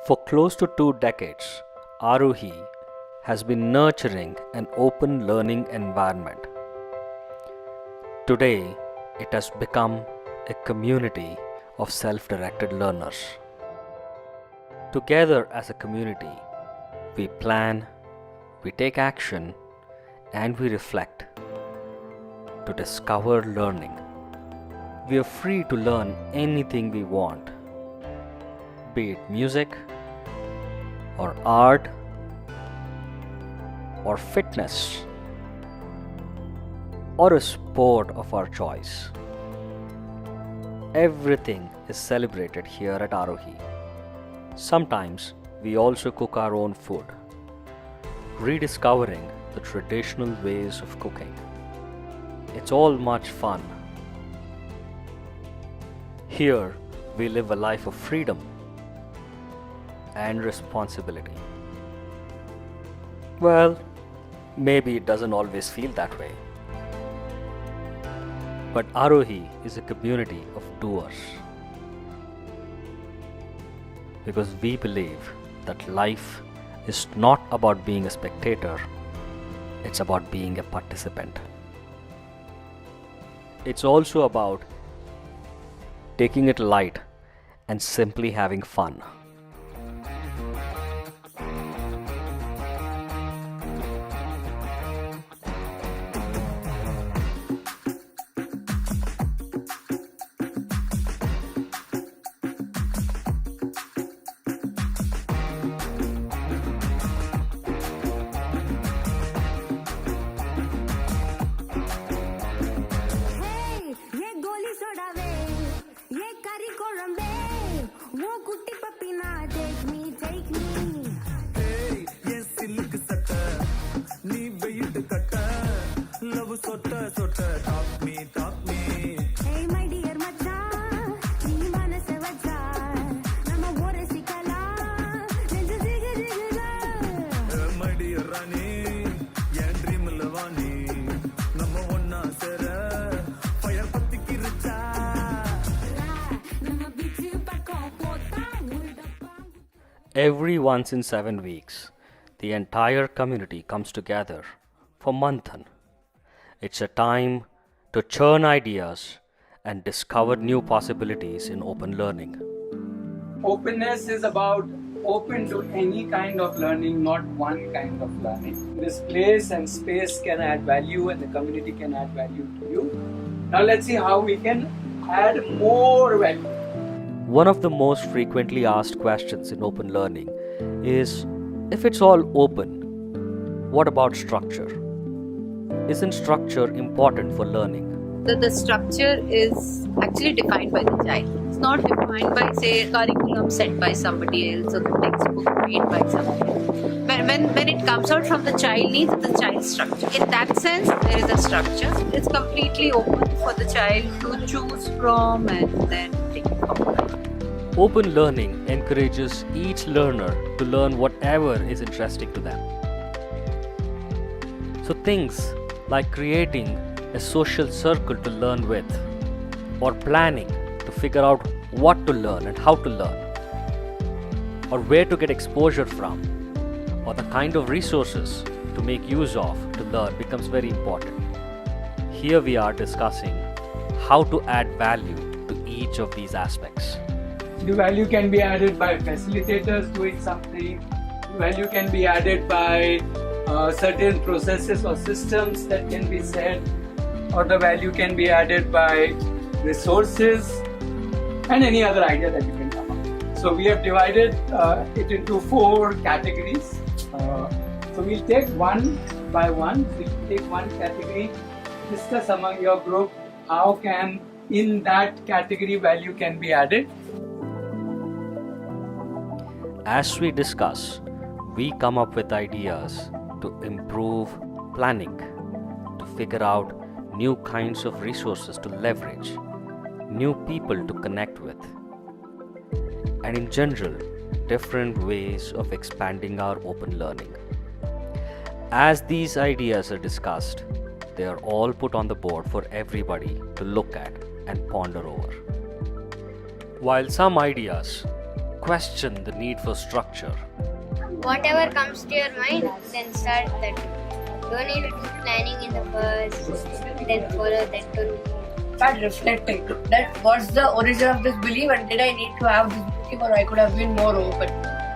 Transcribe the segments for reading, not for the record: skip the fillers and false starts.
For close to 2 decades, Aruhi has been nurturing an open learning environment. Today, it has become a community of self directed learners. Together as a community, we plan, we take action, and we reflect to discover learning. We are free to learn anything we want, be it music, or art, or fitness, or a sport of our choice. Everything is celebrated here at Aruhi. Sometimes we also cook our own food, rediscovering the traditional ways of cooking. It's all much fun. Here we live a life of freedom and responsibility. Well, maybe it doesn't always feel that way. But Aruhi is a community of doers. Because we believe that life is not about being a spectator, it's about being a participant. It's also about taking it light and simply having fun. Every once in 7 weeks, the entire community comes together for Manthan. It's a time to churn ideas and discover new possibilities in open learning. Openness is about open to any kind of learning, not one kind of learning. This place and space can add value and the community can add value to you. Now let's see how we can add more value. One of the most frequently asked questions in open learning is, if it's all open, what about structure? Isn't structure important for learning? The structure is actually defined by the child. It's not defined by, say, curriculum set by somebody else or the textbook made by somebody else. When it comes out from the child needs, the child structure. In that sense, there is a structure. It's completely open for the child to choose from and then take it forward. Open learning encourages each learner to learn whatever is interesting to them. So things like creating a social circle to learn with, or planning to figure out what to learn and how to learn, or where to get exposure from, or the kind of resources to make use of to learn becomes very important. Here we are discussing how to add value to each of these aspects. The value can be added by facilitators doing something. The value can be added by certain processes or systems that can be set, or the value can be added by resources and any other idea that you can come up. So we have divided it into 4 categories. So we'll take one by one. So you take one category, discuss among your group how can in that category value can be added. As we discuss, we come up with ideas to improve planning, to figure out new kinds of resources to leverage, new people to connect with, and in general, different ways of expanding our open learning. As these ideas are discussed, they are all put on the board for everybody to look at and ponder over. While some ideas question the need for structure. Whatever comes to your mind, then start that. Don't need to do planning in the first, then follow that to Start reflecting that what's the origin of this belief and did I need to have this belief or I could have been more open.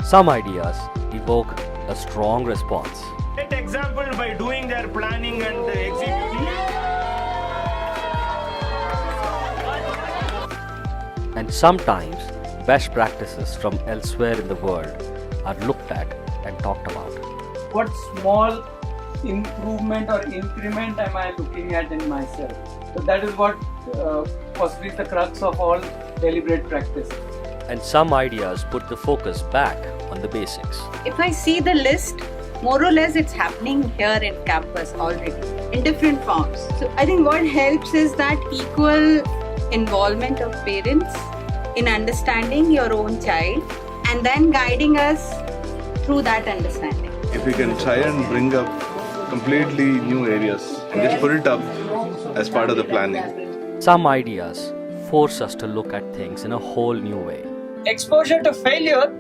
Some ideas evoke a strong response. Set example by doing their planning and executing. And sometimes best practices from elsewhere in the world are looked at and talked about. What small improvement or increment am I looking at in myself? So that is what possibly is the crux of all deliberate practice. And some ideas put the focus back on the basics. If I see the list, more or less it's happening here in campus already in different forms. So I think what helps is that equal involvement of parents in understanding your own child and then guiding us through that understanding. If we can try and bring up completely new areas and just put it up as part of the planning. Some ideas force us to look at things in a whole new way. Exposure to failure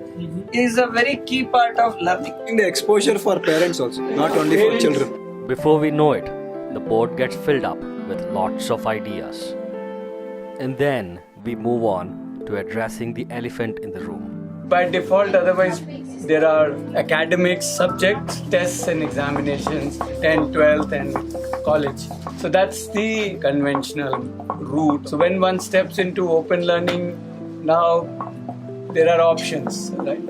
is a very key part of learning. The exposure for parents also, not only for children. Before we know it, the board gets filled up with lots of ideas. And then we move on to addressing the elephant in the room. By default, otherwise, there are academic subjects, tests and examinations, 10th, 12th, and college. So that's the conventional route. So when one steps into open learning, now there are options, right?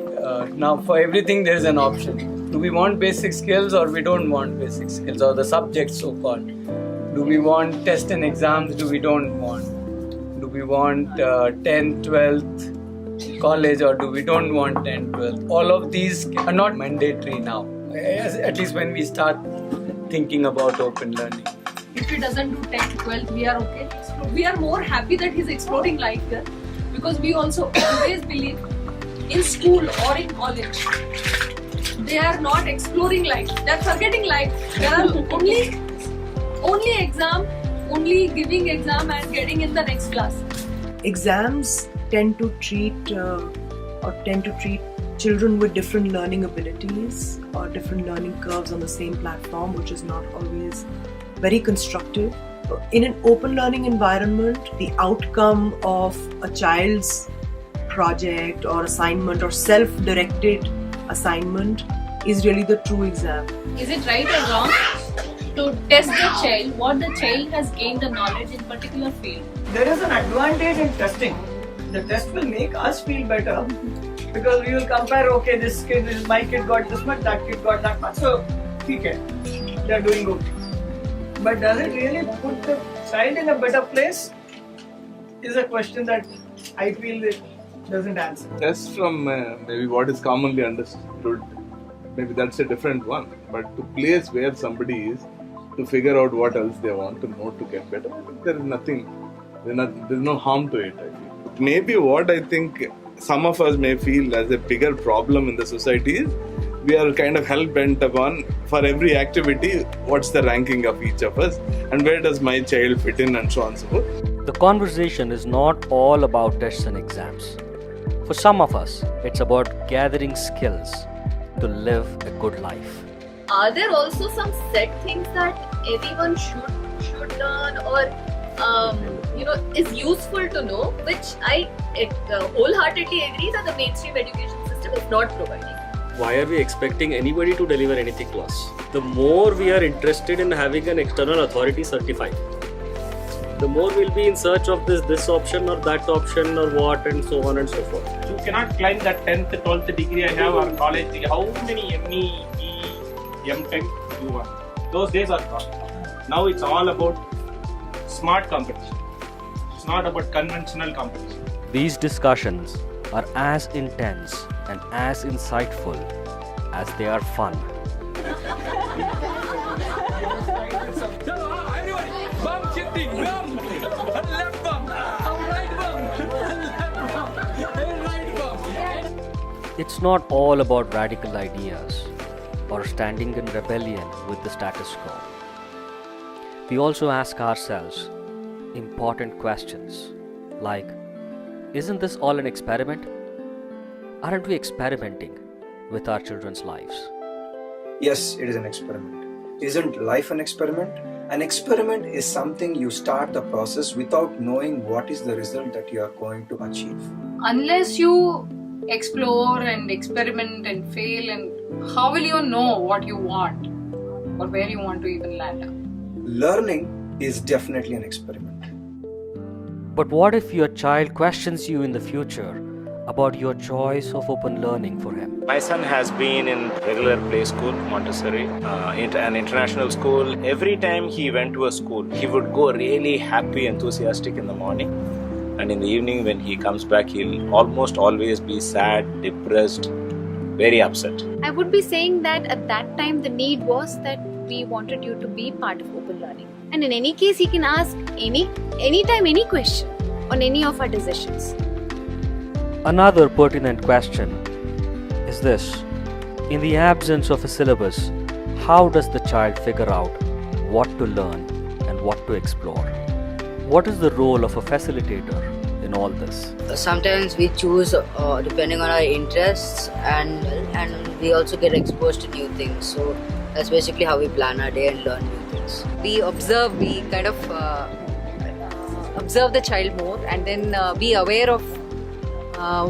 Now for everything there is an option. Do we want basic skills or we don't want basic skills, or the subjects so-called? Do we want test and exams? Do we don't want? Do we want 10th, 12th? College, or do we don't want 10th, 12th? All of these are not mandatory now, at least when we start thinking about open learning. If he doesn't do 10th, 12th, we are okay. We are more happy that he's exploring life here, because we also always believe in school or in college they are not exploring life, they are forgetting life. They are only exam, only giving exam and getting in the next class. Exams tend to treat children with different learning abilities or different learning curves on the same platform, which is not always very constructive. In an open learning environment, the outcome of a child's project or assignment or self-directed assignment is really the true exam. Is it right or wrong to test the child what the child has gained the knowledge in particular field? There is an advantage in testing. The test will make us feel better because we will compare, okay, my kid got this much, that kid got that much, so okay, they are doing good. But does it really put the child in a better place? Is a question that I feel it doesn't answer. Just from maybe what is commonly understood, maybe that's a different one. But to place where somebody is, to figure out what else they want to know to get better, there is nothing, there's no harm to it, I feel. Maybe what I think some of us may feel as a bigger problem in the society is we are kind of hell-bent upon, for every activity, what's the ranking of each of us and where does my child fit in and so on and so forth. The conversation is not all about tests and exams. For some of us, it's about gathering skills to live a good life. Are there also some set things that everyone should learn or is useful to know, which I wholeheartedly agree that the mainstream education system is not providing? Why are we expecting anybody to deliver anything to us? The more we are interested in having an external authority certified, the more we'll be in search of this option or that option or what and so on and so forth. You cannot climb that 10th, 12th degree I have or college degree. How many ME, M.Tech you want? Those days are gone. Now it's all about smart competition. It's not about conventional competition. These discussions are as intense and as insightful as they are fun. Bum shifting, bum, left bum, right bum, right bum. It's not all about radical ideas or standing in rebellion with the status quo. We also ask ourselves important questions like, isn't this all an experiment? Aren't we experimenting with our children's lives? Yes, it is an experiment. Isn't life an experiment? An experiment is something you start the process without knowing what is the result that you are going to achieve. Unless you explore and experiment and fail, and how will you know what you want or where you want to even land up? Learning is definitely an experiment. But what if your child questions you in the future about your choice of open learning for him? My son has been in regular play school, Montessori, an international school. Every time he went to a school, he would go really happy, enthusiastic in the morning. And in the evening when he comes back, he'll almost always be sad, depressed, very upset. I would be saying that at that time the need was that we wanted you to be part of open learning. And in any case, he can ask anytime any question on any of our decisions. Another pertinent question is this: in the absence of a syllabus, how does the child figure out what to learn and what to explore? What is the role of a facilitator in all this? Sometimes we choose depending on our interests, and we also get exposed to new things. So that's basically how we plan our day and learn new things. We kind of observe the child more, and then be aware of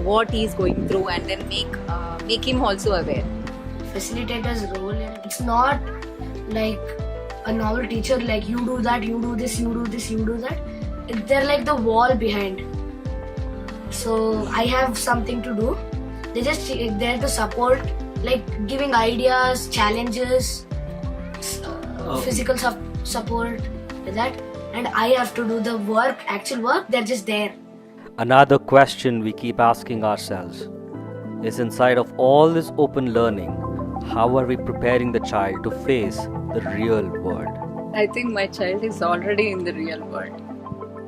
what he is going through, and then make him also aware. Facilitator's role, it's not like a normal teacher, like you do that, you do this, you do this, you do that. They're like the wall behind. So I have something to do. They're just there to support, like giving ideas, challenges, physical support, that. And I have to do the work, actual work. They're just there. Another question we keep asking ourselves is, inside of all this open learning, how are we preparing the child to face the real world? I think my child is already in the real world.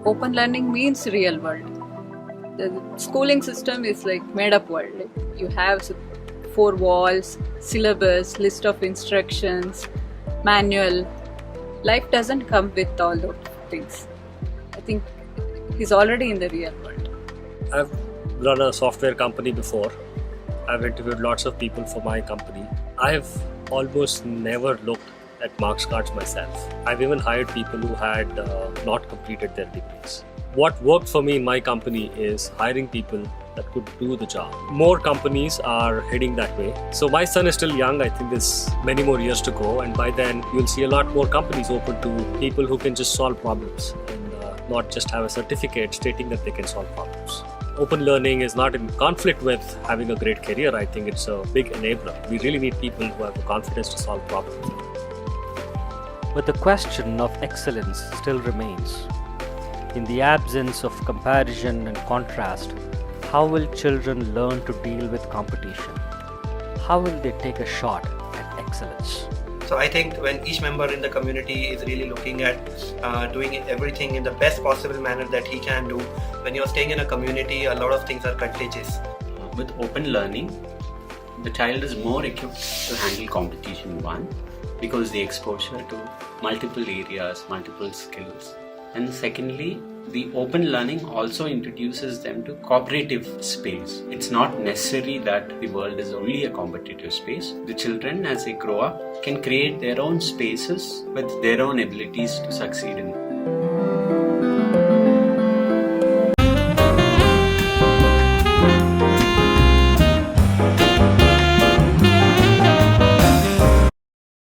Open learning means real world. The schooling system is like made up world. Like you have 4 walls, syllabus, list of instructions, manual. Life doesn't come with all those things. I think he's already in the real world. I've run a software company before. I've interviewed lots of people for my company. I've almost never looked at marks cards myself. I've even hired people who had not completed their degrees. What worked for me in my company is hiring people that could do the job. More companies are heading that way. So my son is still young. I think there's many more years to go, and by then you'll see a lot more companies open to people who can just solve problems and not just have a certificate stating that they can solve problems. Open learning is not in conflict with having a great career. I think it's a big enabler. We really need people who have the confidence to solve problems. But the question of excellence still remains. In the absence of comparison and contrast, how will children learn to deal with competition? How will they take a shot at excellence? So I think when each member in the community is really looking at doing everything in the best possible manner that he can do, when you're staying in a community, a lot of things are contagious. With open learning, the child is more equipped to handle competition, one, because the exposure to multiple areas, multiple skills. And secondly, the open learning also introduces them to cooperative space. It's not necessary that the world is only a competitive space. The children, as they grow up, can create their own spaces with their own abilities to succeed in